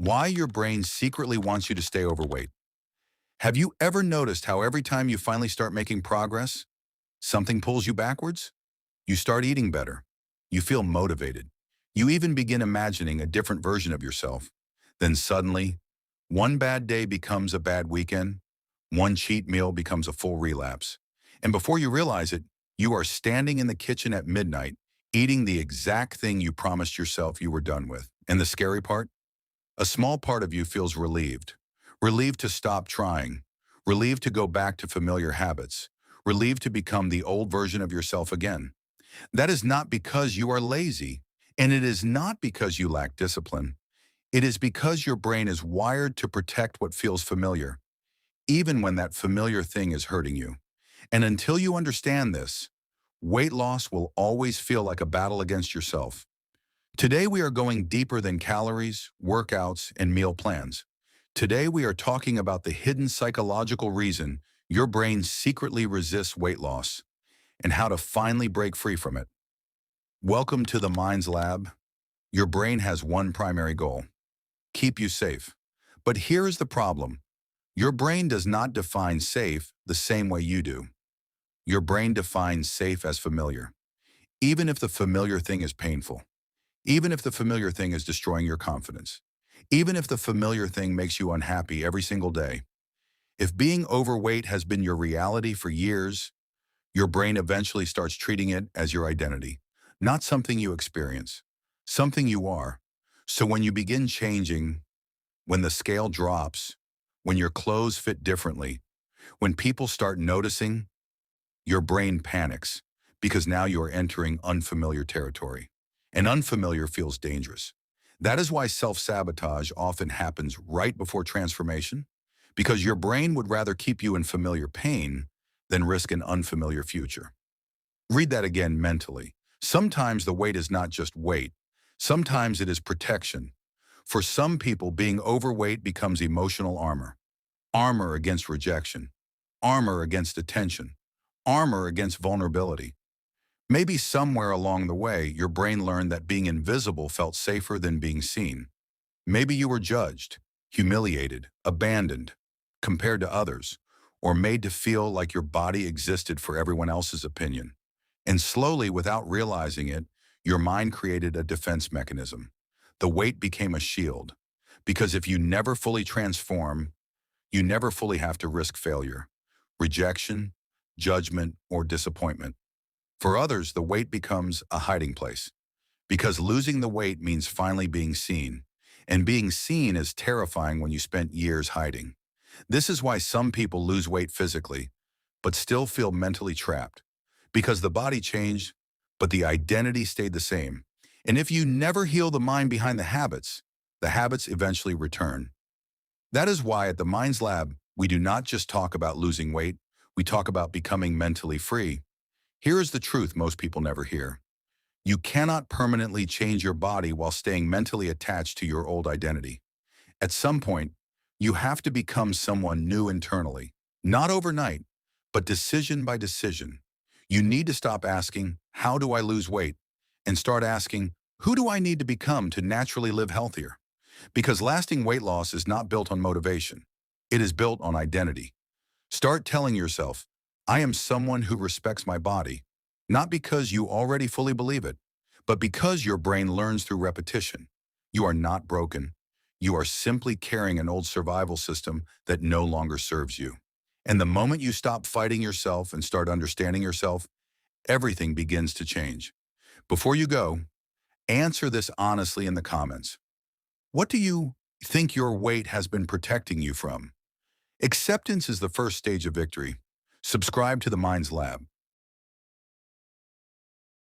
Why your brain secretly wants you to stay overweight. Have you ever noticed how every time you finally start making progress, something pulls you backwards? You start eating better. You feel motivated. You even begin imagining a different version of yourself. Then suddenly, one bad day becomes a bad weekend. One cheat meal becomes a full relapse. And before you realize it, you are standing in the kitchen at midnight, eating the exact thing you promised yourself you were done with. And the scary part? A small part of you feels relieved. Relieved to stop trying. Relieved to go back to familiar habits. Relieved to become the old version of yourself again. That is not because you are lazy, and it is not because you lack discipline. It is because your brain is wired to protect what feels familiar, even when that familiar thing is hurting you. And until you understand this, weight loss will always feel like a battle against yourself. Today we are going deeper than calories, workouts, and meal plans. Today we are talking about the hidden psychological reason your brain secretly resists weight loss and how to finally break free from it. Welcome to the Minds Lab. Your brain has one primary goal: keep you safe. But here is the problem. Your brain does not define safe the same way you do. Your brain defines safe as familiar, even if the familiar thing is painful. Even if the familiar thing is destroying your confidence. Even if the familiar thing makes you unhappy every single day. If being overweight has been your reality for years, your brain eventually starts treating it as your identity, not something you experience, something you are. So when you begin changing, when the scale drops, when your clothes fit differently, when people start noticing, your brain panics because now you are entering unfamiliar territory. And unfamiliar feels dangerous. That is why self-sabotage often happens right before transformation, because your brain would rather keep you in familiar pain than risk an unfamiliar future. Read that again mentally. Sometimes the weight is not just weight. Sometimes it is protection. For some people, being overweight becomes emotional armor. Armor against rejection. Armor against attention. Armor against vulnerability. Maybe somewhere along the way, your brain learned that being invisible felt safer than being seen. Maybe you were judged, humiliated, abandoned, compared to others, or made to feel like your body existed for everyone else's opinion. And slowly, without realizing it, your mind created a defense mechanism. The weight became a shield, because if you never fully transform, you never fully have to risk failure, rejection, judgment, or disappointment. For others, the weight becomes a hiding place, because losing the weight means finally being seen, and being seen is terrifying when you spent years hiding. This is why some people lose weight physically, but still feel mentally trapped, because the body changed, but the identity stayed the same. And if you never heal the mind behind the habits eventually return. That is why at the Minds Lab, we do not just talk about losing weight, we talk about becoming mentally free. Here is the truth most people never hear. You cannot permanently change your body while staying mentally attached to your old identity. At some point, you have to become someone new internally, not overnight, but decision by decision. You need to stop asking, how do I lose weight? And start asking, who do I need to become to naturally live healthier? Because lasting weight loss is not built on motivation. It is built on identity. Start telling yourself, I am someone who respects my body, not because you already fully believe it, but because your brain learns through repetition. You are not broken. You are simply carrying an old survival system that no longer serves you. And the moment you stop fighting yourself and start understanding yourself, everything begins to change. Before you go, answer this honestly in the comments. What do you think your weight has been protecting you from? Acceptance is the first stage of victory. Subscribe to the Minds Lab.